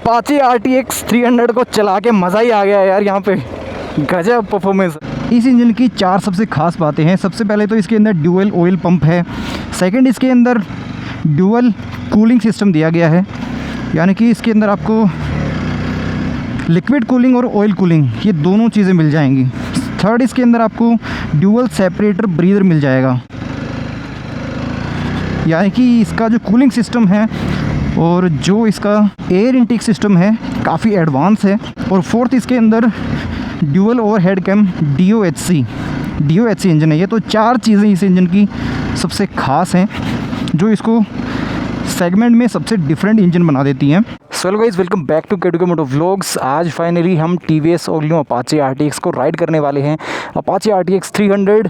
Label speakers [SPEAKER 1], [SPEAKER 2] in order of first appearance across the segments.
[SPEAKER 1] Apache RTX 300 को चला के मज़ा ही आ गया यार। यहाँ पे गजब परफॉर्मेंस। इस इंजन की 4 सबसे खास बातें हैं। सबसे पहले तो इसके अंदर ड्यूअल ऑयल पंप है। सेकंड, इसके अंदर ड्यूअल कूलिंग सिस्टम दिया गया है, यानी कि इसके अंदर आपको लिक्विड कूलिंग और ऑयल कूलिंग ये दोनों चीज़ें मिल जाएंगी। थर्ड, इसके अंदर आपको ड्यूअल सेपरेटर ब्रीदर मिल जाएगा, यानी कि इसका जो कूलिंग सिस्टम है और जो इसका एयर इनटेक सिस्टम है काफ़ी एडवांस है। और फोर्थ, इसके अंदर dual overhead cam DOHC engine है ये। तो 4 चीज़ें इस इंजन की सबसे ख़ास हैं जो इसको सेगमेंट में सबसे डिफरेंट इंजन बना देती हैं। So guys, welcome back to K moto vlogs. आज फाइनली हम TVS all new Apache RTX को राइड करने वाले हैं। Apache RTX 300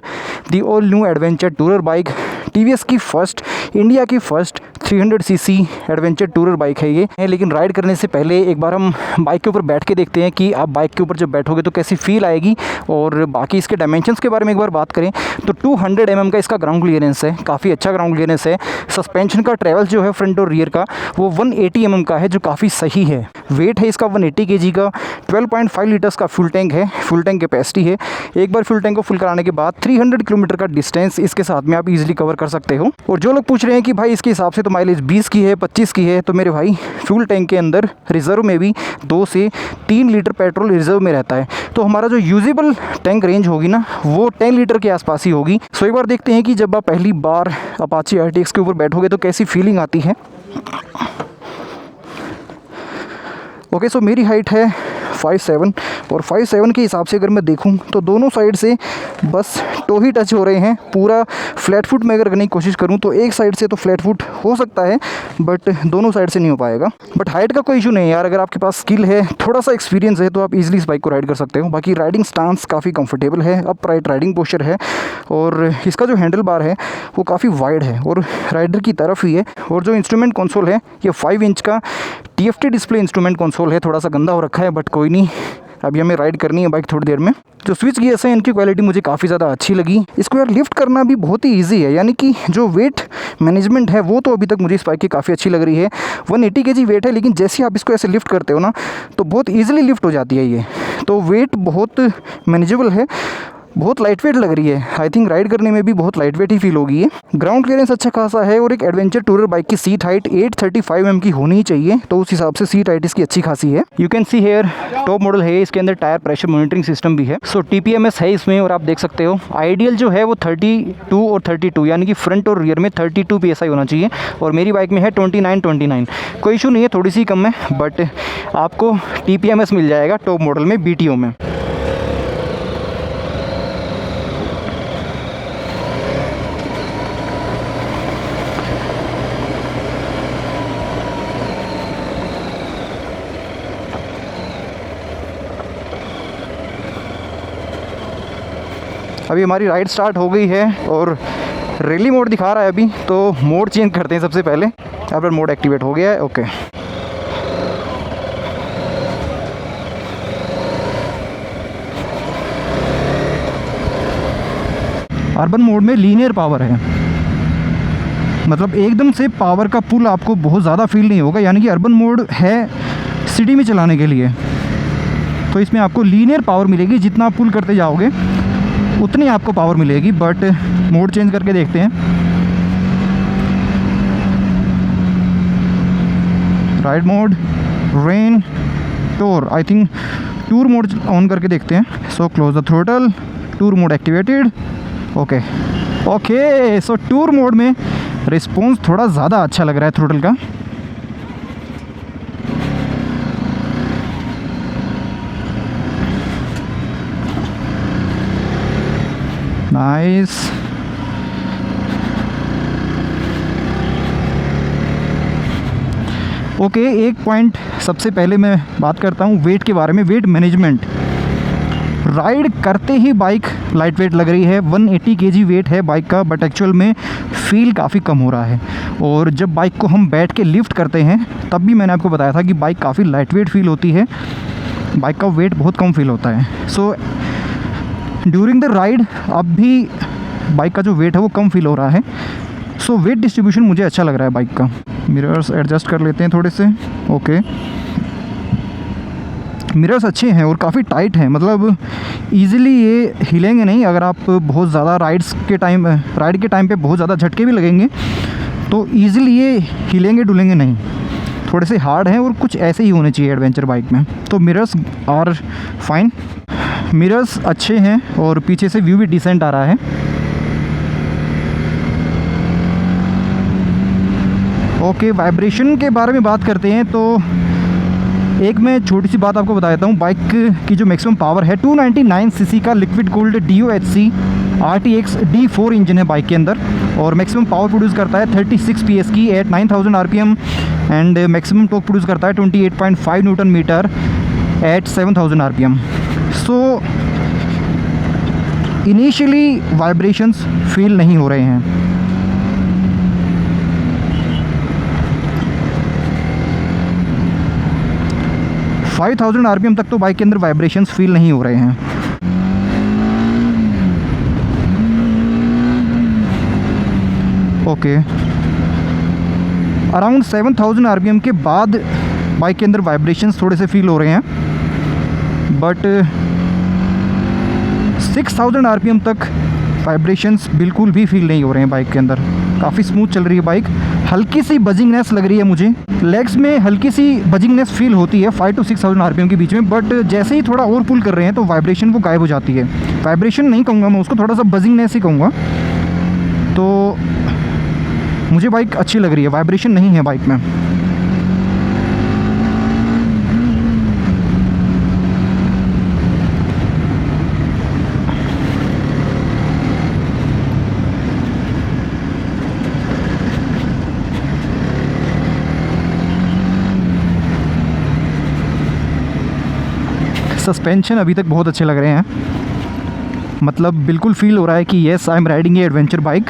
[SPEAKER 1] the all new adventure tourer bike, TVS की फर्स्ट, इंडिया की first 300cc adventure tourer bike है ये। लेकिन राइड करने से पहले एक बार हम बाइक के ऊपर बैठ के देखते हैं कि आप बाइक के ऊपर जब बैठोगे तो कैसी फील आएगी। और बाकी इसके डायमेंशंस के बारे में एक बार बात करें तो 200 mm का इसका ग्राउंड क्लियरेंस है, काफ़ी अच्छा ग्राउंड क्लियरेंस है। सस्पेंशन का ट्रेवल जो है फ्रंट और रियर का वो 180 mm का है, जो काफ़ी सही है। वेट है इसका 180 kg का। 12.5 लीटर्स का फुल टैंक है, फुल टैंक कैपेसिटी है। एक बार फुल टैंक को फुल कराने के बाद 300 किलोमीटर का डिस्टेंस इसके साथ में आप इजीली कवर कर सकते हो। और जो लोग पूछ रहे हैं कि भाई इसके हिसाब से तो माइलेज 20 की है, 25 की है, तो मेरे भाई फ्यूल टैंक के अंदर रिजर्व में भी 2 से 3 लीटर पेट्रोल रिजर्व में रहता है। तो हमारा जो यूजेबल टैंक रेंज होगी ना वो 10 लीटर के आसपास ही होगी। सो एक बार देखते हैं कि जब आप पहली बार अपाचे RTX के ऊपर बैठोगे तो कैसी फीलिंग आती है। ओके, सो मेरी हाइट है 5'7" और 5'7" के हिसाब से अगर मैं देखूं तो दोनों साइड से बस टो ही टच हो रहे हैं। पूरा फ्लैट फुट में अगर करने की कोशिश करूं तो एक साइड से तो फ्लैट फुट हो सकता है, बट दोनों साइड से नहीं हो पाएगा। बट हाइट का कोई इशू नहीं है यार, अगर आपके पास स्किल है, थोड़ा सा एक्सपीरियंस है तो आप इजीली इस बाइक को राइड कर सकते हो। बाकी राइडिंग स्टांस काफ़ी कंफर्टेबल है, अपराइट राइडिंग पोस्चर है। और इसका जो हैंडल बार है वो काफ़ी वाइड है और राइडर की तरफ ही है। और जो इंस्ट्रूमेंट कंसोल है ये 5 इंच का TFT डिस्प्ले इंस्ट्रूमेंट कंसोल है। थोड़ा सा गंदा हो रखा है बट कोई नहीं, अभी हमें राइड करनी है बाइक थोड़ी देर में। जो स्विच गियर्स हैं इनकी क्वालिटी मुझे काफ़ी ज़्यादा अच्छी लगी। इसको यार लिफ्ट करना भी बहुत ही इजी है, यानी कि जो वेट मैनेजमेंट है वो तो अभी तक मुझे इस बाइक की काफ़ी अच्छी लग रही है। 180 kg वेट है, लेकिन जैसे आप इसको ऐसे लिफ्ट करते हो ना तो बहुत ईजिली लिफ्ट हो जाती है ये। तो वेट बहुत मैनेजेबल है, बहुत लाइट वेट लग रही है। आई थिंक राइड करने में भी बहुत लाइट वेट ही फील होगी ये। ग्राउंड क्लियरेंस अच्छा खासा है और एक एडवेंचर टूरर बाइक की सीट हाइट 835 mm की होनी ही चाहिए, तो उस हिसाब से सीट हाइट इसकी अच्छी खासी है। You can see here top model है, इसके अंदर टायर प्रेशर मॉनिटरिंग सिस्टम भी है। सो TPMS है इसमें और आप देख सकते हो आइडियल जो है वो 32 और 32, यानी कि फ्रंट और रियर में 32 PSI होना चाहिए। और मेरी बाइक में है 29। कोई इशू नहीं है, थोड़ी सी कम है, बट आपको TPMS मिल जाएगा टॉप मॉडल में BTO में। अभी हमारी राइड स्टार्ट हो गई है और रैली मोड दिखा रहा है अभी, तो मोड चेंज करते हैं सबसे पहले। अब मोड एक्टिवेट हो गया है। ओके, अर्बन मोड में लीनियर पावर है, मतलब एकदम से पावर का पुल आपको बहुत ज़्यादा फील नहीं होगा, यानी कि अर्बन मोड है सिटी में चलाने के लिए। तो इसमें आपको लीनियर पावर मिलेगी, जितना आप पुल करते जाओगे उतनी आपको पावर मिलेगी। बट मोड चेंज करके देखते हैं। Ride mode, rain, tour, I think tour mode on करके देखते हैं। So close the throttle, tour mode activated. Okay, so tour mode में रिस्पॉन्स थोड़ा ज़्यादा अच्छा लग रहा है थ्रोटल का। नाइस। ओके, एक पॉइंट सबसे पहले मैं बात करता हूँ वेट के बारे में। वेट मैनेजमेंट, राइड करते ही बाइक लाइट वेट लग रही है। 180 kg वेट है बाइक का, बट एक्चुअल में फील काफ़ी कम हो रहा है। और जब बाइक को हम बैठ के लिफ्ट करते हैं तब भी मैंने आपको बताया था कि बाइक काफ़ी लाइट वेट फील होती है, बाइक का वेट बहुत कम फील होता है। सो ड्यूरिंग द राइड अब भी बाइक का जो वेट है वो कम फील हो रहा है। सो वेट डिस्ट्रीब्यूशन मुझे अच्छा लग रहा है बाइक का। मिरर्स एडजस्ट कर लेते हैं थोड़े से। ओके, मिरर्स अच्छे हैं और काफ़ी टाइट हैं, मतलब ईज़िली ये हिलेंगे नहीं। अगर आप बहुत ज़्यादा राइड के टाइम पे बहुत ज़्यादा झटके भी लगेंगे तो ईज़िली ये हिलेंगे डुलेंगे नहीं। थोड़े से हार्ड हैं और कुछ ऐसे ही होने चाहिए एडवेंचर बाइक में। तो मिरर्स आर फाइन, मिरर्स अच्छे हैं और पीछे से व्यू भी डिसेंट आ रहा है। ओके, वाइब्रेशन के बारे में बात करते हैं तो एक मैं छोटी सी बात आपको बता देता हूँ। बाइक की जो मैक्सिमम पावर है 299 सीसी का liquid cooled DOHC RTX D4 engine है बाइक के अंदर, और मैक्सिमम पावर प्रोड्यूस करता है 36 PS की at 9000 RPM, and maximum torque produce करता है 28.5 newton meter at 7000 RPM। So initially vibrations feel नहीं हो रहे हैं। फाइव 5000 RPM तक तो बाइक के अंदर वाइब्रेशंस फील नहीं हो रहे हैं। ओके, अराउंड 7000 RPM के बाद बाइक के अंदर वाइब्रेशंस थोड़े से फील हो रहे हैं, बट 6000 RPM तक वाइब्रेशंस बिल्कुल भी फील नहीं हो रहे हैं बाइक के अंदर। काफ़ी स्मूथ चल रही है बाइक, हल्की सी बजिंगनेस लग रही है मुझे, लेग्स में हल्की सी बजिंगनेस फील होती है 5000 to 6000 RPM के बीच में, बट जैसे ही थोड़ा और पुल कर रहे हैं तो वाइब्रेशन वो गायब हो जाती है। वाइब्रेशन नहीं कहूँगा मैं उसको, थोड़ा सा बजिंगनेस ही कहूँगा। तो मुझे बाइक अच्छी लग रही है, वाइब्रेशन नहीं है बाइक में। सस्पेंशन अभी तक बहुत अच्छे लग रहे हैं, मतलब बिल्कुल फील हो रहा है कि yes I am riding a adventure bike.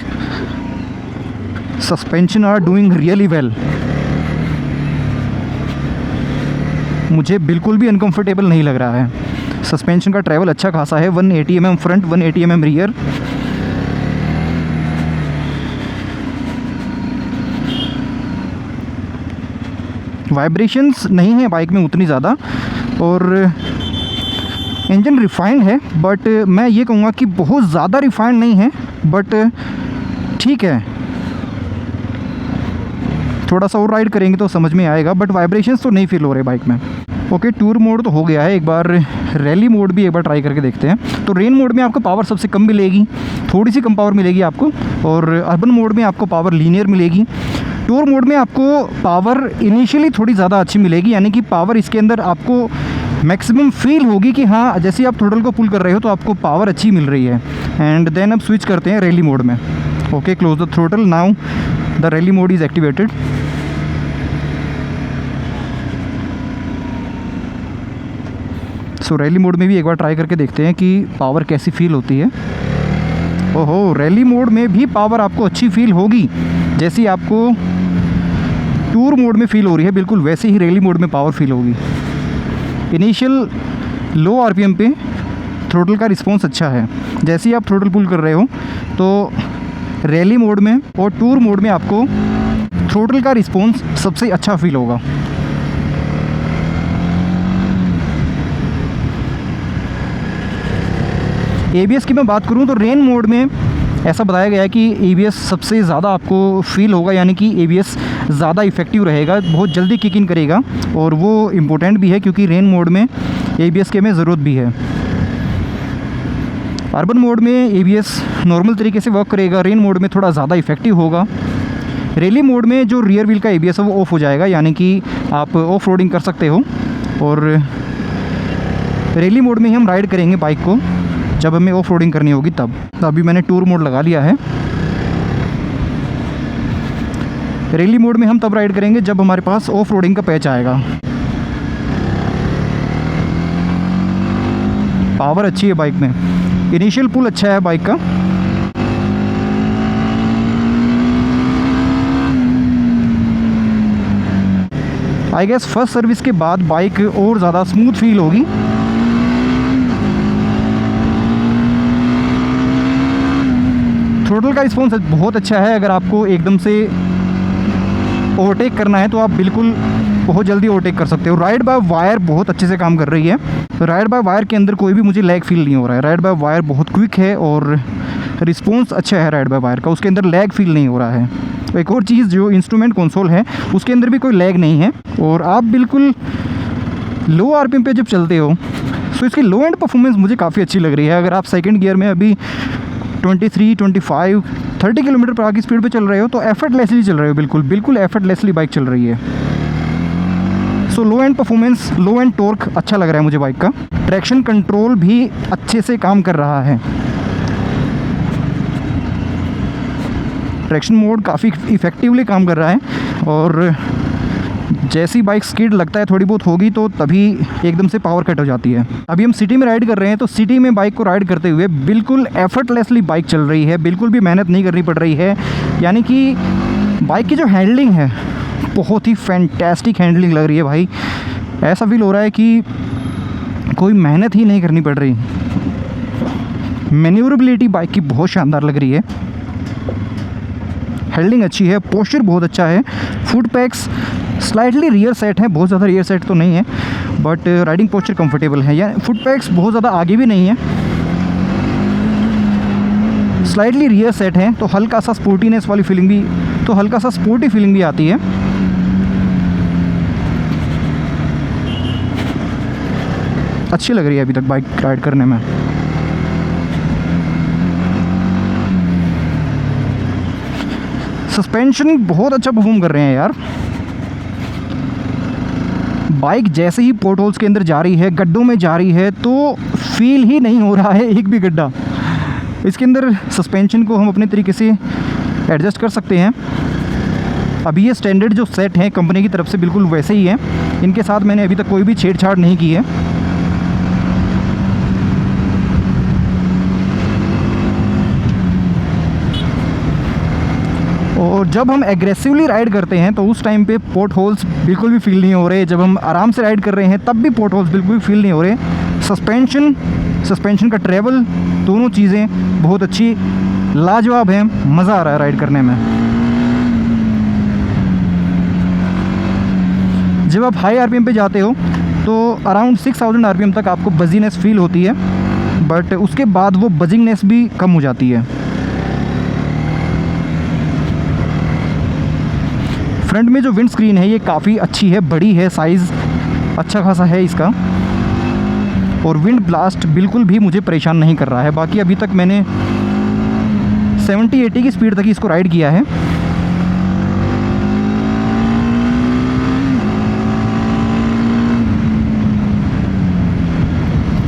[SPEAKER 1] Suspension are doing really well. मुझे बिल्कुल भी अनकंफर्टेबल नहीं लग रहा है। सस्पेंशन का ट्रैवल अच्छा खासा है, 180 mm front, 180 mm rear. Vibrations नहीं है बाइक में उतनी ज़्यादा, और इंजन रिफाइंड है, बट मैं ये कहूँगा कि बहुत ज़्यादा रिफाइंड नहीं है, बट ठीक है। थोड़ा सा और राइड करेंगे तो समझ में आएगा, बट वाइब्रेशंस तो नहीं फील हो रहे बाइक में। ओके, टूर मोड तो हो गया है, एक बार रैली मोड भी एक बार ट्राई करके देखते हैं। तो रेन मोड में आपको पावर सबसे कम मिलेगी, थोड़ी सी कम पावर मिलेगी आपको, और अर्बन मोड में आपको पावर लीनियर मिलेगी। टूर मोड में आपको पावर इनिशियली थोड़ी ज़्यादा अच्छी मिलेगी, यानी कि पावर इसके अंदर आपको मैक्सिमम फील होगी कि हाँ, जैसे आप थ्रोटल को पुल कर रहे हो तो आपको पावर अच्छी मिल रही है। एंड देन अब स्विच करते हैं रैली मोड में। Okay, close the throttle, now the rally mode is activated. So rally mode में भी एक बार ट्राई करके देखते हैं कि पावर कैसी फील होती है। ओहो, रैली मोड में भी पावर आपको अच्छी फील होगी, जैसी आपको टूर मोड में फील हो रही है, बिल्कुल वैसे ही रैली मोड में पावर फील होगी। इनिशियल लो RPM पे थ्रोटल का रिस्पॉन्स अच्छा है। जैसे ही आप थ्रोटल पुल कर रहे हो तो रैली मोड में और टूर मोड में आपको थ्रोटल का रिस्पॉन्स सबसे अच्छा फील होगा। ABS की मैं बात करूं तो रेन मोड में ऐसा बताया गया है कि ABS सबसे ज़्यादा आपको फील होगा, यानी कि ABS ज़्यादा इफ़ेक्टिव रहेगा, बहुत जल्दी किक इन करेगा, और वो इम्पोर्टेंट भी है क्योंकि रेन मोड में ABS की हमें ज़रूरत भी है। अर्बन मोड में ABS नॉर्मल तरीके से वर्क करेगा, रेन मोड में थोड़ा ज़्यादा इफ़ेक्टिव होगा। रैली मोड में जो रियर व्हील का ABS है वो ऑफ हो जाएगा, यानी कि आप ऑफ रोडिंग कर सकते हो। और रैली मोड में ही हम राइड करेंगे बाइक को जब हमें ऑफ रोडिंग करनी होगी तब। तो अभी मैंने टूर मोड लगा लिया है। रैली मोड में हम तब राइड करेंगे जब हमारे पास ऑफ रोडिंग का पैच आएगा। पावर अच्छी है बाइक में, इनिशियल पुल अच्छा है बाइक का। आई गेस फर्स्ट सर्विस के बाद बाइक और ज़्यादा स्मूथ फील होगी। थ्रोटल का रिस्पॉन्स बहुत अच्छा है। अगर आपको एकदम से ओवरटेक करना है तो आप बिल्कुल बहुत जल्दी ओवरटेक कर सकते हो। राइड बाय वायर बहुत अच्छे से काम कर रही है। राइड बाय वायर के अंदर कोई भी मुझे लैग फील नहीं हो रहा है। राइड बाय वायर बहुत क्विक है और रिस्पॉन्स अच्छा है राइड बाय वायर का, उसके अंदर लैग फील नहीं हो रहा है। एक और चीज़, जो इंस्ट्रूमेंट कंसोल है उसके अंदर भी कोई लैग नहीं है। और आप बिल्कुल लो आरपीएम पे जब चलते हो तो इसकी लो एंड परफॉर्मेंस मुझे काफ़ी अच्छी लग रही है। अगर आप सेकंड गियर में अभी 23, 25, 30 किलोमीटर पर आगे की स्पीड पे चल रहे हो तो एफर्टलेसली चल रहे हो, बिल्कुल एफर्टलेसली बाइक चल रही है। So low end performance, low end torque अच्छा लग रहा है मुझे बाइक का। ट्रैक्शन कंट्रोल भी अच्छे से काम कर रहा है। ट्रैक्शन मोड काफ़ी इफ़ेक्टिवली काम कर रहा है और जैसी बाइक स्किड लगता है थोड़ी बहुत होगी तो तभी एकदम से पावर कट हो जाती है। अभी हम सिटी में राइड कर रहे हैं तो सिटी में बाइक को राइड करते हुए बिल्कुल एफर्टलेसली बाइक चल रही है, बिल्कुल भी मेहनत नहीं करनी पड़ रही है। यानी कि बाइक की जो हैंडलिंग है बहुत ही फैंटास्टिक हैंडलिंग लग रही है भाई। ऐसा फील हो रहा है कि कोई मेहनत ही नहीं करनी पड़ रही। मैन्यूवरेबिलिटी बाइक की बहुत शानदार लग रही है। हैंडलिंग अच्छी है, पोस्चर बहुत अच्छा है। Foot PACS slightly rear set है, बहुत ज़्यादा रियर सेट तो नहीं है, बट राइडिंग पोस्चर कंफर्टेबल है। या फुट पैक्स बहुत ज़्यादा आगे भी नहीं है, स्लाइटली रियर सेट है तो हल्का सा स्पोर्टीनेस वाली फीलिंग भी, तो हल्का सा स्पोर्टी फीलिंग भी आती है। अच्छी लग रही है अभी तक बाइक राइड करने में। सस्पेंशन बहुत अच्छा परफॉर्म कर रहे हैं यार। बाइक जैसे ही पोर्ट होल्स के अंदर जा रही है, गड्ढों में जा रही है तो फील ही नहीं हो रहा है एक भी गड्ढा। इसके अंदर सस्पेंशन को हम अपने तरीके से एडजस्ट कर सकते हैं। अभी ये स्टैंडर्ड जो सेट हैं कंपनी की तरफ से बिल्कुल वैसे ही हैं, इनके साथ मैंने अभी तक कोई भी छेड़छाड़ नहीं की है। और जब हम एग्रेसिवली राइड करते हैं तो उस टाइम पे पोर्ट होल्स बिल्कुल भी फील नहीं हो रहे। जब हम आराम से राइड कर रहे हैं तब भी पोर्ट होल्स बिल्कुल भी फील नहीं हो रहे। सस्पेंशन का ट्रैवल, दोनों चीज़ें बहुत अच्छी लाजवाब हैं। मज़ा आ रहा है राइड करने में। जब आप हाई आरपीएम पे जाते हो तो अराउंड 6000 आरपीएम तक आपको बजीनेस फील होती है, बट उसके बाद वो बजिंगनेस भी कम हो जाती है। फ्रंट में जो विंड स्क्रीन है ये काफ़ी अच्छी है, बड़ी है, साइज़ अच्छा खासा है इसका, और विंड ब्लास्ट बिल्कुल भी मुझे परेशान नहीं कर रहा है। बाकी अभी तक मैंने 70-80 की स्पीड तक इसको राइड किया है।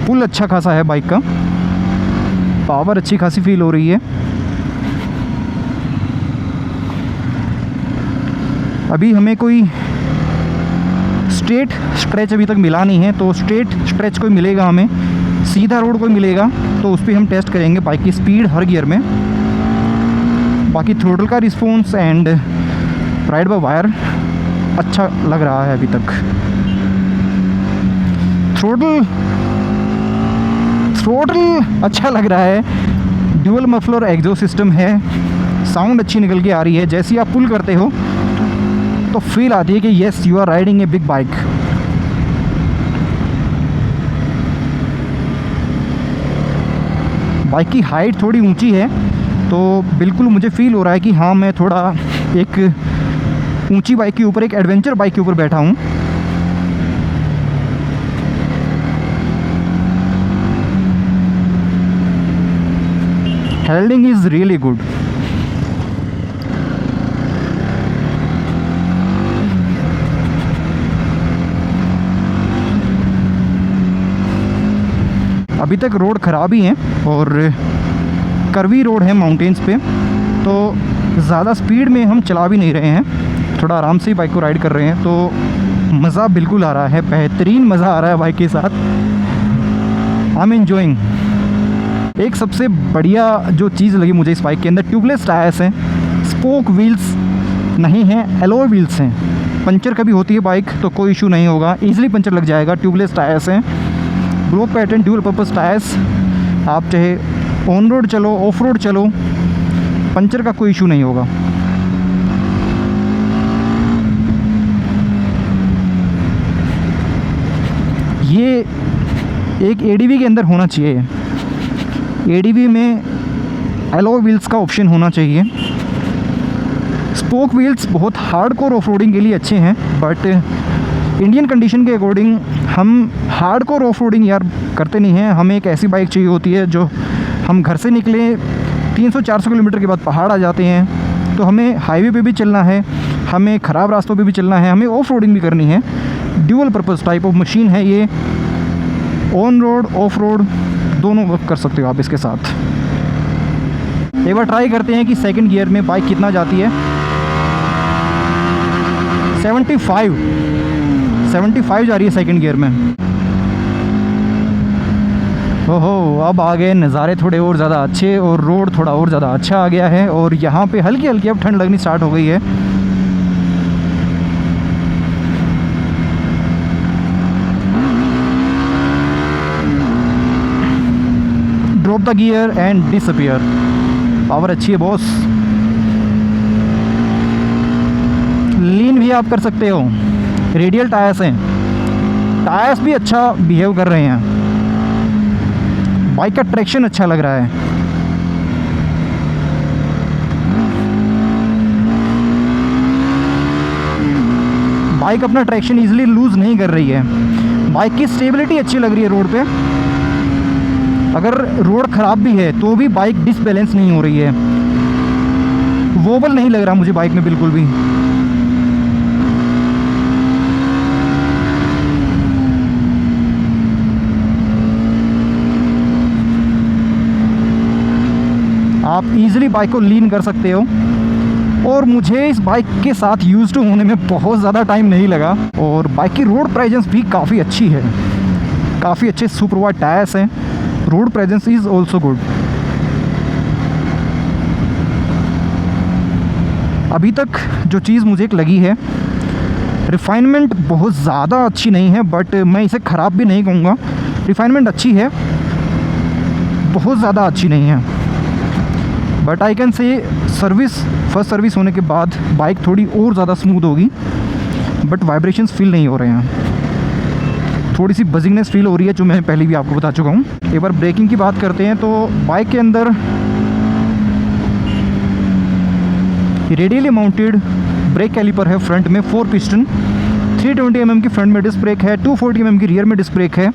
[SPEAKER 1] पुल अच्छा खासा है बाइक का, पावर अच्छी खासी फील हो रही है। अभी हमें कोई स्ट्रेट स्ट्रेच अभी तक मिला नहीं है, तो स्ट्रेट स्ट्रेच कोई मिलेगा हमें, सीधा रोड कोई मिलेगा तो उस पर हम टेस्ट करेंगे बाइक की स्पीड हर गियर में। बाकी थ्रोटल का response and ride by wire अच्छा लग रहा है अभी तक। थ्रोटल अच्छा लग रहा है। ड्यूअल मफलर एग्जॉस्ट सिस्टम है, साउंड अच्छी निकल के आ रही है। जैसे ही आप पुल करते हो तो फील आती है कि yes you are riding a big bike. Bike की हाइट थोड़ी ऊंची है तो बिल्कुल मुझे फील हो रहा है कि हाँ मैं थोड़ा एक ऊंची बाइक के ऊपर, एक एडवेंचर बाइक के ऊपर बैठा हूँ। Handling is really good. अभी तक रोड ख़राब ही हैं और कर्वी रोड है माउंटेन्स पे, तो ज़्यादा स्पीड में हम चला भी नहीं रहे हैं, थोड़ा आराम से ही बाइक को राइड कर रहे हैं। तो मज़ा बिल्कुल आ रहा है, बेहतरीन मज़ा आ रहा है बाइक के साथ। I am enjoying. एक सबसे बढ़िया जो चीज़ लगी मुझे इस बाइक के अंदर, ट्यूबलेस टायर्स हैं, स्पोक व्हील्स नहीं हैं, एलॉय व्हील्स हैं। पंचर कभी होती है बाइक तो कोई इशू नहीं होगा, ईजिली पंचर लग जाएगा। ट्यूबलेस टायर्स हैं, block pattern dual purpose tyres. आप चाहे ऑन रोड चलो, ऑफ रोड चलो, पंचर का कोई इशू नहीं होगा। ये एक एडीवी के अंदर होना चाहिए। एडीवी में एलॉय व्हील्स का ऑप्शन होना चाहिए। स्पोक व्हील्स बहुत हार्डकोर ऑफ रोडिंग के लिए अच्छे हैं, बट इंडियन कंडीशन के अकॉर्डिंग हम हार्डकोर ऑफ रोडिंग यार करते नहीं हैं। हमें एक ऐसी बाइक चाहिए होती है जो हम घर से निकले 300-400 किलोमीटर के बाद पहाड़ आ जाते हैं तो हमें हाईवे पे भी चलना है, हमें ख़राब रास्तों पे भी चलना है, हमें ऑफ रोडिंग भी करनी है। Dual purpose type of machine है ये। ऑन रोड ऑफ रोड दोनों वर्क कर सकते हो आप इसके साथ। एक बार ट्राई करते हैं कि सेकंड गियर में बाइक कितना जाती है। 75 जा रही है सेकंड गियर में। ओहो, अब आ गए नज़ारे थोड़े और ज़्यादा अच्छे और रोड थोड़ा और ज़्यादा अच्छा आ गया है और यहाँ पे हल्की हल्की अब ठंड लगनी स्टार्ट हो गई है। Drop the gear and disappear. Power अच्छी है बॉस। लीन भी आप कर सकते हो। रेडियल टायर्स हैं, टायर्स भी अच्छा बिहेव कर रहे हैं। बाइक का ट्रैक्शन अच्छा लग रहा है। बाइक अपना ट्रैक्शन इजीली लूज़ नहीं कर रही है। बाइक की स्टेबिलिटी अच्छी लग रही है रोड पे। अगर रोड ख़राब भी है तो भी बाइक डिसबैलेंस नहीं हो रही है। वोबल नहीं लग रहा मुझे बाइक में बिल्कुल भी। आप इजीली बाइक को लीन कर सकते हो और मुझे इस बाइक के साथ यूज्ड होने में बहुत ज़्यादा टाइम नहीं लगा और बाइक की रोड प्रेजेंस भी काफ़ी अच्छी है। काफ़ी अच्छे सुपर वाइड टायर्स हैं। Road presence is also good. अभी तक जो चीज़ मुझे एक लगी है, रिफाइनमेंट बहुत ज़्यादा अच्छी नहीं है, बट मैं इसे ख़राब भी नहीं कहूँगा। रिफाइनमेंट अच्छी है, बहुत ज़्यादा अच्छी नहीं है, but I can say first service होने के बाद बाइक थोड़ी और ज़्यादा स्मूथ होगी, बट वाइब्रेशंस फील नहीं हो रहे हैं। थोड़ी सी बजिंगनेस फील हो रही है जो मैं पहले भी आपको बता चुका हूँ। एक बार ब्रेकिंग की बात करते हैं तो बाइक के अंदर रेडियली माउंटेड ब्रेक कैलिपर है। फ्रंट में 4 पिस्टन, 320 mm की फ्रंट में डिस्क ब्रेक है, 240 mm की रियर में डिस्क ब्रेक है।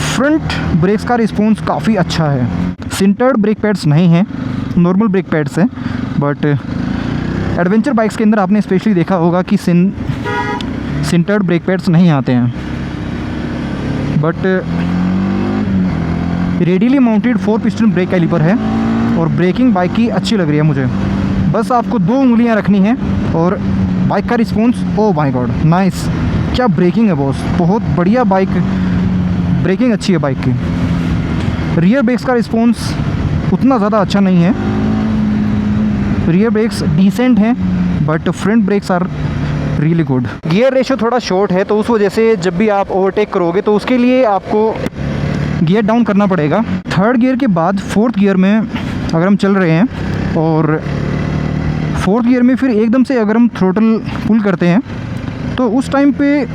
[SPEAKER 1] फ्रंट ब्रेक्स का रिस्पॉन्स काफ़ी अच्छा है। सिंटर्ड ब्रेक पैड्स नहीं हैं, नॉर्मल ब्रेक पैड्स हैं, बट एडवेंचर बाइक्स के अंदर आपने स्पेशली देखा होगा कि सिंटर्ड ब्रेक पैड्स नहीं आते हैं। But radially mounted 4 piston brake caliper है और ब्रेकिंग बाइक की अच्छी लग रही है मुझे। बस आपको 2 उंगलियां रखनी हैं और बाइक का response, oh my God nice, क्या ब्रेकिंग है बॉस, बहुत बढ़िया बाइक, ब्रेकिंग अच्छी है बाइक की। रियर ब्रेक्स का रिस्पॉन्स उतना ज़्यादा अच्छा नहीं है। रियर ब्रेक्स डिसेंट हैं, but front brakes are really good. Gear ratio थोड़ा शॉर्ट है तो उस वजह से जब भी आप ओवरटेक करोगे तो उसके लिए आपको गियर डाउन करना पड़ेगा। थर्ड गियर के बाद फोर्थ गियर में अगर हम चल रहे हैं और फोर्थ गियर में फिर एकदम से अगर हम थ्रोटल पुल करते हैं तो उस टाइम पे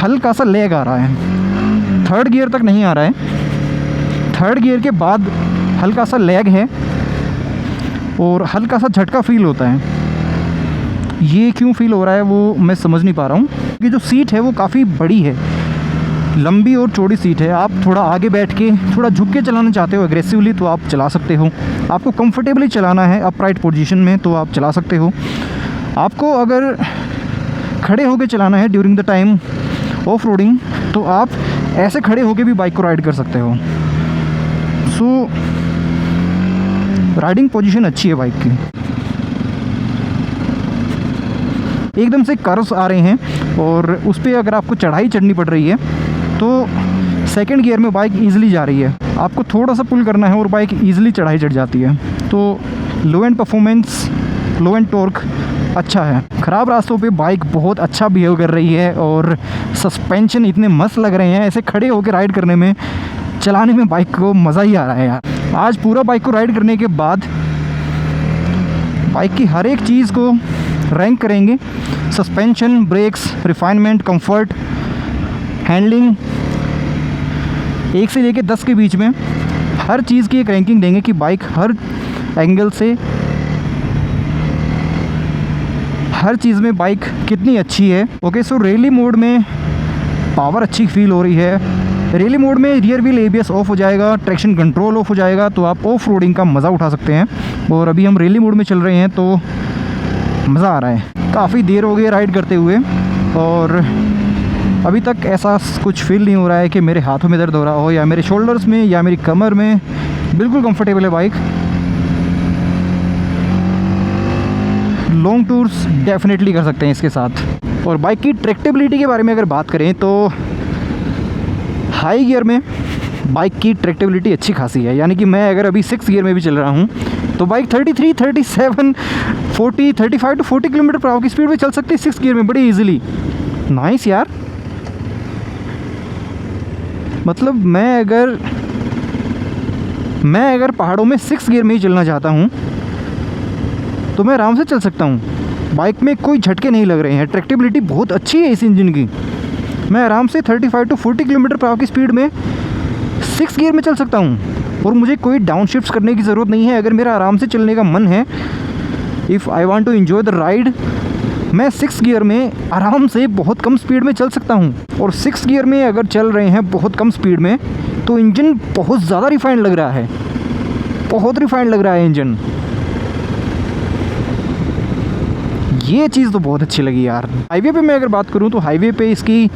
[SPEAKER 1] हल्का सा लैग आ रहा है। थर्ड गियर तक नहीं आ रहा है, थर्ड गियर के बाद हल्का सा लैग है और हल्का सा झटका फील होता है। ये क्यों फील हो रहा है वो मैं समझ नहीं पा रहा हूँ। कि जो सीट है वो काफ़ी बड़ी है, लंबी और चौड़ी सीट है। आप थोड़ा आगे बैठ के थोड़ा झुक के चलाना चाहते हो एग्रेसिवली तो आप चला सकते हो। आपको कंफर्टेबली चलाना है अपराइट पोजीशन में तो आप चला सकते हो। आपको अगर खड़े होकर चलाना है during the time off roading तो आप ऐसे खड़े होकर भी बाइक को राइड कर सकते हो। सो राइडिंग पोजीशन अच्छी है बाइक की। एकदम से कर्व्स आ रहे हैं और उस पर अगर आपको चढ़ाई चढ़नी पड़ रही है तो सेकंड गियर में बाइक ईज़िली जा रही है। आपको थोड़ा सा पुल करना है और बाइक ईज़िली चढ़ाई चढ़ जाती है। तो low end performance, low end torque अच्छा है। ख़राब रास्तों पे बाइक बहुत अच्छा बिहेव कर रही है और सस्पेंशन इतने मस्त लग रहे हैं। ऐसे खड़े होकर राइड करने में, चलाने में बाइक को मज़ा ही आ रहा है यार। आज पूरा बाइक को राइड करने के बाद बाइक की हर एक चीज़ को रैंक करेंगे suspension, brakes, refinement, comfort, handling, 1 से लेके 10 के बीच में हर चीज़ की एक रैंकिंग देंगे कि बाइक हर एंगल से, हर चीज़ में बाइक कितनी अच्छी है। ओके, सो रैली मोड में पावर अच्छी फील हो रही है। रैली मोड में रियर व्हील ABS ऑफ हो जाएगा, ट्रैक्शन कंट्रोल ऑफ हो जाएगा, तो आप ऑफ रोडिंग का मज़ा उठा सकते हैं। और अभी हम रैली मोड में चल रहे हैं तो मज़ा आ रहा है। काफ़ी देर हो गई राइड करते हुए और अभी तक ऐसा कुछ फील नहीं हो रहा है कि मेरे हाथों में दर्द हो रहा हो या मेरे शोल्डर्स में या मेरी कमर में। बिल्कुल कंफर्टेबल है बाइक। लॉन्ग टूर्स डेफिनेटली कर सकते हैं इसके साथ। और बाइक की ट्रैक्टेबिलिटी के बारे में अगर बात करें तो हाई गियर में बाइक की ट्रैक्टेबिलिटी अच्छी खासी है। यानी कि मैं अगर अभी 6 गियर में भी चल रहा हूँ तो bike 33, 37, 40, 35 to 40 kilometre per hour की स्पीड में चल सकती है 6 गियर में बड़ी इजीली। नाइस यार। मतलब मैं अगर पहाड़ों में 6 गियर में ही चलना चाहता हूँ तो मैं आराम से चल सकता हूँ। बाइक में कोई झटके नहीं लग रहे हैं। ट्रैक्टेबिलिटी बहुत अच्छी है इस इंजन की। मैं आराम से 35 टू 40 किलोमीटर पर आवर की स्पीड में 6 गियर में चल सकता हूँ और मुझे कोई डाउन शिफ्ट्स करने की ज़रूरत नहीं है। अगर मेरा आराम से चलने का मन है, if I want to enjoy the ride, मैं 6 गियर में आराम से बहुत कम स्पीड में चल सकता हूँ। और 6 गियर में अगर चल रहे हैं बहुत कम स्पीड में तो इंजन बहुत ज़्यादा रिफाइंड लग रहा है, बहुत रिफाइंड लग रहा है इंजन। ये चीज़ तो बहुत अच्छी लगी यार। हाईवे पे मैं अगर बात करूँ तो हाईवे पे इसकी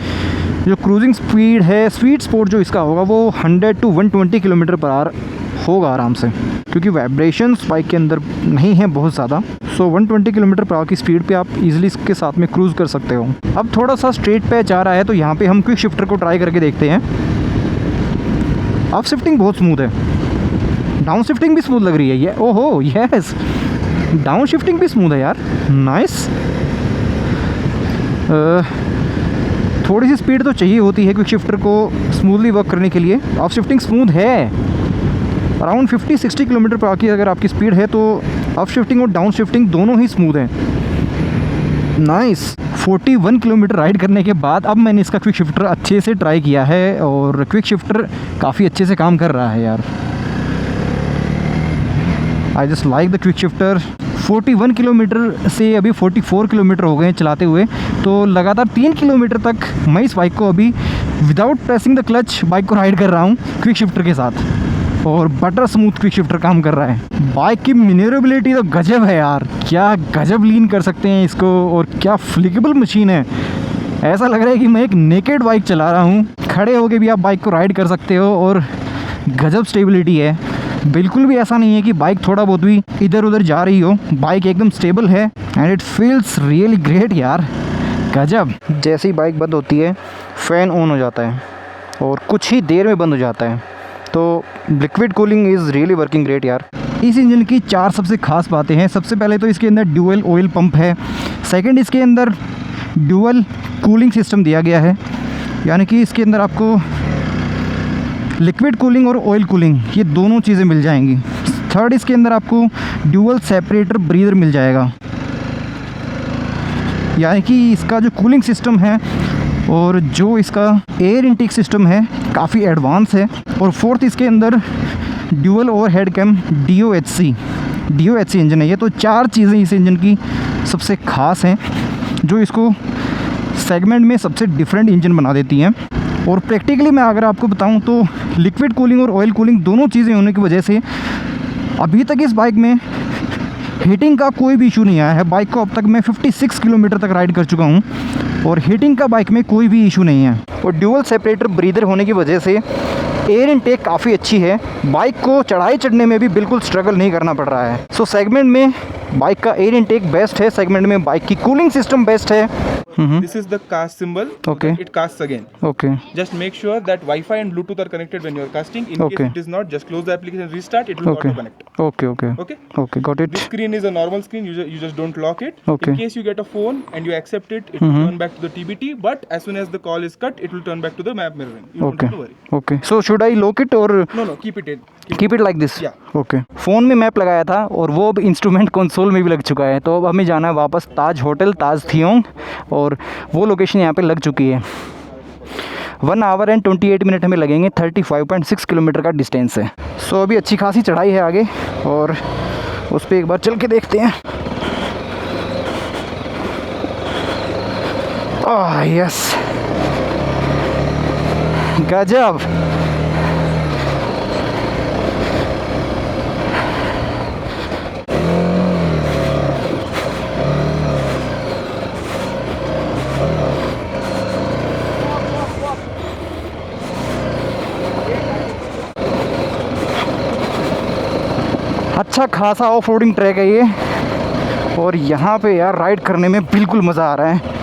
[SPEAKER 1] जो क्रूजिंग स्पीड है, स्वीट स्पॉट जो इसका होगा वो 100 टू 120 किलोमीटर पर आवर होगा आराम से, क्योंकि वाइब्रेशंस बाइक के अंदर नहीं है बहुत ज़्यादा। सो 120 किलोमीटर पर आवर की स्पीड पे आप इजीली इसके साथ में क्रूज़ कर सकते हो। अब थोड़ा सा स्ट्रेट पैच आ रहा है तो यहाँ पे हम क्विक शिफ्टर को ट्राई करके देखते हैं। अप शिफ्टिंग बहुत स्मूथ है, डाउन शिफ्टिंग भी स्मूथ लग रही है ये। ओहो यस, डाउन शिफ्टिंग भी स्मूथ है यार। नाइस। थोड़ी सी स्पीड तो चाहिए होती है क्विक शिफ्टर को स्मूथली वर्क करने के लिए। अप शिफ्टिंग स्मूथ है, अराउंड 50-60 किलोमीटर पर आके अगर आपकी स्पीड है तो अप शिफ्टिंग और डाउन शिफ्टिंग दोनों ही स्मूथ हैं। नाइस। 41 किलोमीटर राइड करने के बाद अब मैंने इसका क्विक शिफ्टर अच्छे से ट्राई किया है और क्विक शिफ्टर काफ़ी अच्छे से काम कर रहा है यार। I just like the quick shifter. 41 kilometre से अभी 44 किलोमीटर हो गए हैं चलाते हुए, तो लगातार 3 किलोमीटर तक मैं इस बाइक को अभी without pressing the clutch bike को राइड कर रहा हूँ क्विक शिफ्टर के साथ, और बटर स्मूथ क्विक शिफ्टर काम कर रहा है। बाइक की मैन्योरेबिलिटी तो गजब है यार, क्या गजब लीन कर सकते हैं इसको, और क्या फ्लिकेबल मशीन है। ऐसा लग रहा है कि मैं एक नेकेड बाइक चला रहा हूँ। खड़े होके भी आप बाइक को राइड कर सकते हो और गजब स्टेबिलिटी है। बिल्कुल भी ऐसा नहीं है कि बाइक थोड़ा बहुत भी इधर उधर जा रही हो, बाइक एकदम स्टेबल है and it feels really great यार, गजब। जैसे ही बाइक बंद होती है फ़ैन ऑन हो जाता है और कुछ ही देर में बंद हो जाता है, तो liquid cooling is really working great यार। इस इंजन की 4 सबसे ख़ास बातें हैं। सबसे पहले तो इसके अंदर ड्यूअल ऑयल पंप है। सेकंड, इसके अंदर ड्यूअल कूलिंग सिस्टम दिया गया है, यानी कि इसके अंदर आपको लिक्विड कूलिंग और ऑयल कूलिंग ये दोनों चीज़ें मिल जाएंगी। थर्ड, इसके अंदर आपको ड्यूअल सेपरेटर ब्रीदर मिल जाएगा, यानी कि इसका जो कूलिंग सिस्टम है और जो इसका एयर इनटेक सिस्टम है काफ़ी एडवांस है। और फोर्थ, इसके अंदर dual overhead cam DOHC engine है ये। तो 4 चीज़ें इस इंजन की सबसे ख़ास हैं जो इसको सेगमेंट में सबसे डिफरेंट इंजन बना देती हैं। और प्रैक्टिकली मैं अगर आपको बताऊं तो लिक्विड कूलिंग और ऑयल कूलिंग दोनों चीज़ें होने की वजह से अभी तक इस बाइक में हीटिंग का कोई भी इशू नहीं आया है। बाइक को अब तक मैं 56 किलोमीटर तक राइड कर चुका हूं और हीटिंग का बाइक में कोई भी इशू नहीं है। और ड्यूअल सेपरेटर ब्रीदर होने की वजह से एयर इनटेक काफ़ी अच्छी है, बाइक को चढ़ाई चढ़ने में भी बिल्कुल स्ट्रगल नहीं करना पड़ रहा है। सो सेगमेंट में बाइक का एयर इनटेक बेस्ट है, सेगमेंट में बाइक की कूलिंग सिस्टम बेस्ट है।
[SPEAKER 2] This is the cast symbol.
[SPEAKER 1] Okay.
[SPEAKER 2] It casts again.
[SPEAKER 1] Okay.
[SPEAKER 2] Just make sure that Wi-Fi and Bluetooth are connected when you are casting. In
[SPEAKER 1] Okay.
[SPEAKER 2] case it is not, just close the application, restart. It will
[SPEAKER 1] Okay.
[SPEAKER 2] auto connect.
[SPEAKER 1] Okay. Okay.
[SPEAKER 2] Okay.
[SPEAKER 1] Okay. Got it.
[SPEAKER 2] This screen is a normal screen. You just don't lock it.
[SPEAKER 1] Okay.
[SPEAKER 2] In case you get a phone and you accept it, it will turn back to the TBT. But as soon as the call is cut, it will turn back to the map mirroring. You don't
[SPEAKER 1] Okay.
[SPEAKER 2] have to worry.
[SPEAKER 1] Okay. So should I lock it or
[SPEAKER 2] No, keep it in.
[SPEAKER 1] keep it like this?
[SPEAKER 2] Yeah.
[SPEAKER 1] Okay, phone में map लगाया था और वो अब instrument console में भी लग चुका है। तो अब हमें जाना है वापस ताज होटल, ताज थियोंग, और वो लोकेशन यहाँ पे लग चुकी है। 1 आवर एंड 28 मिनट हमें लगेंगे। 35.6 किलोमीटर का डिस्टेंस है। सो अभी अच्छी खासी चढ़ाई है आगे, और उस पर एक बार चल के देखते हैं। यस, गजब। अच्छा खासा ऑफ रोडिंग ट्रैक है ये, और यहाँ पे यार राइड करने में बिल्कुल मज़ा आ रहा है।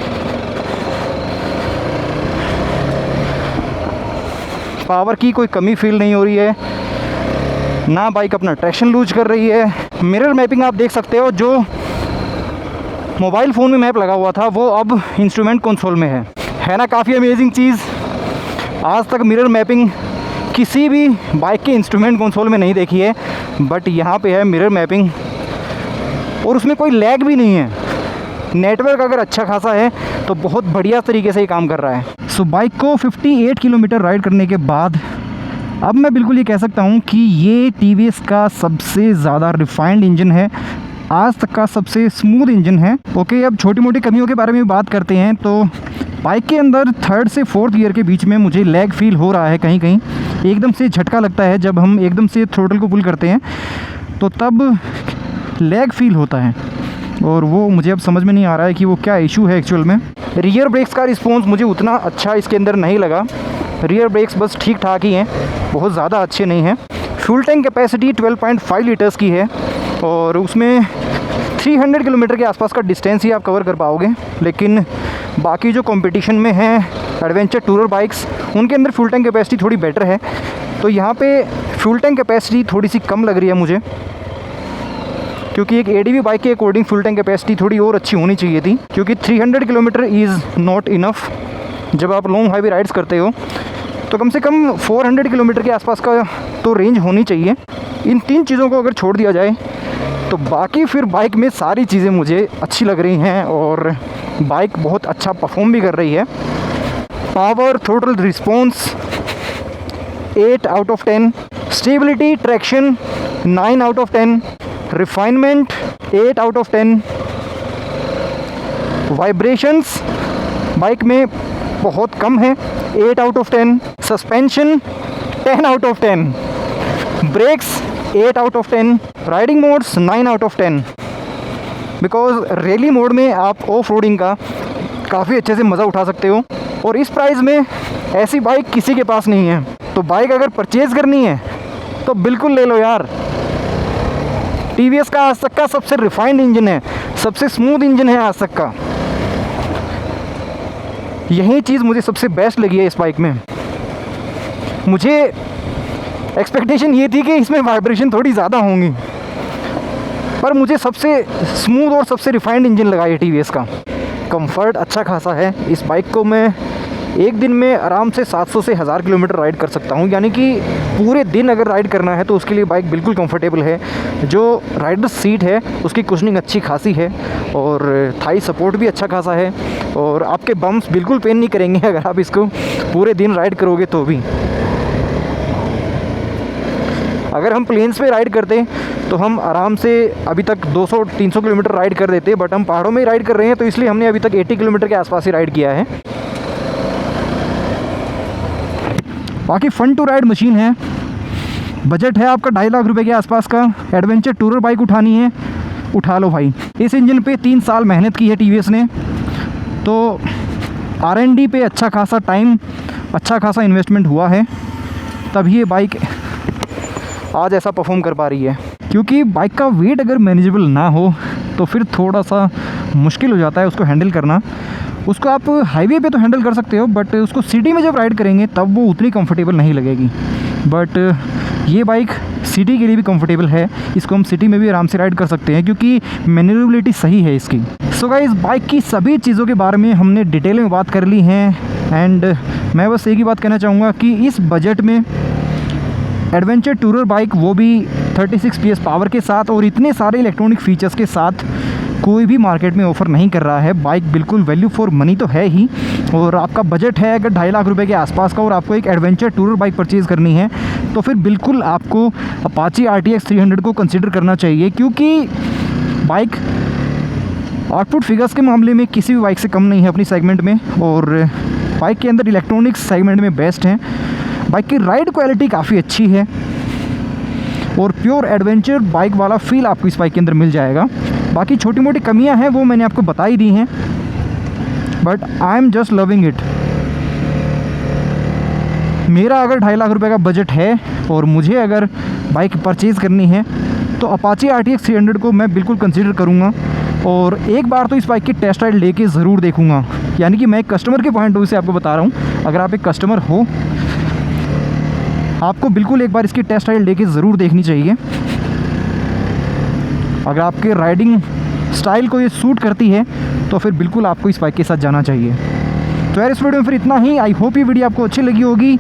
[SPEAKER 1] पावर की कोई कमी फील नहीं हो रही है, ना बाइक अपना ट्रैक्शन लूज कर रही है। मिरर मैपिंग आप देख सकते हो, जो मोबाइल फ़ोन में मैप लगा हुआ था वो अब इंस्ट्रूमेंट कंसोल में है ना काफ़ी अमेजिंग चीज़। आज तक मिरर मैपिंग किसी भी बाइक के इंस्ट्रूमेंट कंसोल में नहीं देखी है, बट यहाँ पे है मिरर मैपिंग, और उसमें कोई लैग भी नहीं है। नेटवर्क अगर अच्छा खासा है तो बहुत बढ़िया तरीके से ये काम कर रहा है। सो बाइक को 58 किलोमीटर राइड करने के बाद अब मैं बिल्कुल ये कह सकता हूँ कि ये TVS का सबसे ज़्यादा रिफाइंड इंजन है, आज तक का सबसे स्मूथ इंजन है। ओके, अब छोटी मोटी कमियों के बारे में बात करते हैं। तो बाइक के अंदर 3rd से 4th गियर के बीच में मुझे लैग फील हो रहा है, कहीं कहीं एकदम से झटका लगता है। जब हम एकदम से थ्रोटल को पुल करते हैं तो तब लैग फील होता है, और वो मुझे अब समझ में नहीं आ रहा है कि वो क्या इशू है एक्चुअल में। रियर ब्रेक्स का रिस्पॉन्स मुझे उतना अच्छा इसके अंदर नहीं लगा। रियर ब्रेक्स बस ठीक ठाक ही हैं, बहुत ज़्यादा अच्छे नहीं हैं। फ्यूल टैंक कैपेसिटी 12.5 लीटर्स की है, और उसमें 300 किलोमीटर के आसपास का डिस्टेंस ही आप कवर कर पाओगे। लेकिन बाकी जो कंपटीशन में हैं एडवेंचर टूरर बाइक्स, उनके अंदर फ्यूल टैंक कैपेसिटी थोड़ी बेटर है। तो यहाँ पे फ्यूल टैंक कैपेसिटी थोड़ी सी कम लग रही है मुझे, क्योंकि एक ADV बाइक के अकॉर्डिंग फ्यूल टैंक कैपेसिटी थोड़ी और अच्छी होनी चाहिए थी, क्योंकि 300 किलोमीटर इज़ नॉट इनफ। जब आप लॉन्ग हाईवे राइड्स करते हो तो कम से कम 400 किलोमीटर के आसपास का तो रेंज होनी चाहिए। इन 3 चीज़ों को अगर छोड़ दिया जाए तो बाकी फिर बाइक में सारी चीज़ें मुझे अच्छी लग रही हैं, और बाइक बहुत अच्छा परफॉर्म भी कर रही है। Power, throttle response 8 out of 10, stability, traction 9 out of 10, refinement 8 out of 10, vibrations bike में बहुत कम है 8 out of 10, suspension 10 out of 10, brakes 8 out of 10, riding modes 9 out of 10। Because rally mode में आप ऑफ रोडिंग का काफ़ी अच्छे से मज़ा उठा सकते हो, और इस प्राइस में ऐसी बाइक किसी के पास नहीं है। तो बाइक अगर परचेज़ करनी है तो बिल्कुल ले लो यार। TVS का आज तक का सबसे रिफाइंड इंजन है, सबसे स्मूथ इंजन है आज तक का। यही चीज़ मुझे सबसे बेस्ट लगी है इस बाइक में। मुझे एक्सपेक्टेशन ये थी कि इसमें वाइब्रेशन थोड़ी ज़्यादा होंगी, पर मुझे सबसे स्मूथ और सबसे रिफाइंड इंजन लगा ये TVS का। कंफर्ट अच्छा खासा है। इस बाइक को मैं एक दिन में आराम से 700 से 1000 किलोमीटर राइड कर सकता हूँ, यानी कि पूरे दिन अगर राइड करना है तो उसके लिए बाइक बिल्कुल कंफर्टेबल है। जो राइडर सीट है उसकी कुशनिंग अच्छी खासी है, और थाई सपोर्ट भी अच्छा खासा है, और आपके बम्प्स बिल्कुल पेन नहीं करेंगे अगर आप इसको पूरे दिन राइड करोगे तो भी। अगर हम प्लेन्स पे राइड करते तो हम आराम से अभी तक 200-300 किलोमीटर राइड कर देते, बट हम पहाड़ों में ही राइड कर रहे हैं तो इसलिए हमने अभी तक 80 किलोमीटर के आसपास ही राइड किया है। बाकी फन टू राइड मशीन है। बजट है आपका 2.5 लाख रुपए के आसपास का, एडवेंचर टूरर बाइक उठानी है, उठा लो भाई। इस इंजन पे 3 साल मेहनत की है TVS ने, तो R&D पे अच्छा खासा टाइम, अच्छा खासा इन्वेस्टमेंट हुआ है, तभी ये बाइक आज ऐसा परफॉर्म कर पा रही है। क्योंकि बाइक का वेट अगर मैनेजेबल ना हो तो फिर थोड़ा सा मुश्किल हो जाता है उसको हैंडल करना। उसको आप हाईवे पे तो हैंडल कर सकते हो, बट उसको सिटी में जब राइड करेंगे तब वो उतनी कंफर्टेबल नहीं लगेगी। बट ये बाइक सिटी के लिए भी कंफर्टेबल है, इसको हम सिटी में भी आराम से राइड कर सकते हैं क्योंकि मैन्यूरेबिलिटी सही है इसकी। सो गाइस, बाइक की सभी चीज़ों के बारे में हमने डिटेल में बात कर ली हैं, एंड मैं बस एक ही बात कहना चाहूँगा कि इस बजट में एडवेंचर टूरर बाइक, वो भी 36 PS पावर के साथ और इतने सारे इलेक्ट्रॉनिक फीचर्स के साथ कोई भी मार्केट में ऑफ़र नहीं कर रहा है। बाइक बिल्कुल वैल्यू फॉर मनी तो है ही, और आपका बजट है अगर 2.5 लाख रुपए के आसपास का और आपको एक एडवेंचर टूरर बाइक परचेज़ करनी है तो फिर बिल्कुल आपको अपाची RTX 300 को कंसिडर करना चाहिए, क्योंकि बाइक आउटपुट फिगर्स के मामले में किसी भी बाइक से कम नहीं है अपनी सेगमेंट में, और बाइक के अंदर इलेक्ट्रॉनिक्स सेगमेंट में बेस्ट हैं। बाइक की राइड क्वालिटी काफ़ी अच्छी है और प्योर एडवेंचर बाइक वाला फील आपको इस बाइक के अंदर मिल जाएगा। बाकी छोटी मोटी कमियां हैं वो मैंने आपको बता ही दी हैं, but I am just loving it. मेरा अगर 2.5 लाख रुपए का बजट है और मुझे अगर बाइक परचेज़ करनी है तो अपाची RTX 300 को मैं बिल्कुल कंसीडर करूँगा, और एक बार तो इस बाइक की टेस्ट राइड लेके ज़रूर देखूँगा। यानी कि मैं एक कस्टमर के पॉइंट ऑफ व्यू से आपको बता रहा हूँ, अगर आप एक कस्टमर हो आपको बिल्कुल एक बार इसकी टेस्ट राइड लेके ज़रूर देखनी चाहिए। अगर आपके राइडिंग स्टाइल को ये सूट करती है तो फिर बिल्कुल आपको इस बाइक के साथ जाना चाहिए। तो यार इस वीडियो में फिर इतना ही। आई होप ये वीडियो आपको अच्छी लगी होगी।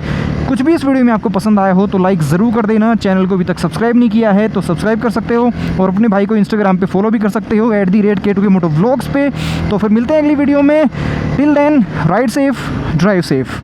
[SPEAKER 1] कुछ भी इस वीडियो में आपको पसंद आया हो तो लाइक ज़रूर कर देना। चैनल को अभी तक सब्सक्राइब नहीं किया है तो सब्सक्राइब कर सकते हो, और अपने भाई को इंस्टाग्राम पे फॉलो भी कर सकते हो @K2K मोटो व्लॉग्स पे। तो फिर मिलते हैं अगली वीडियो में। Till then ride safe, drive safe.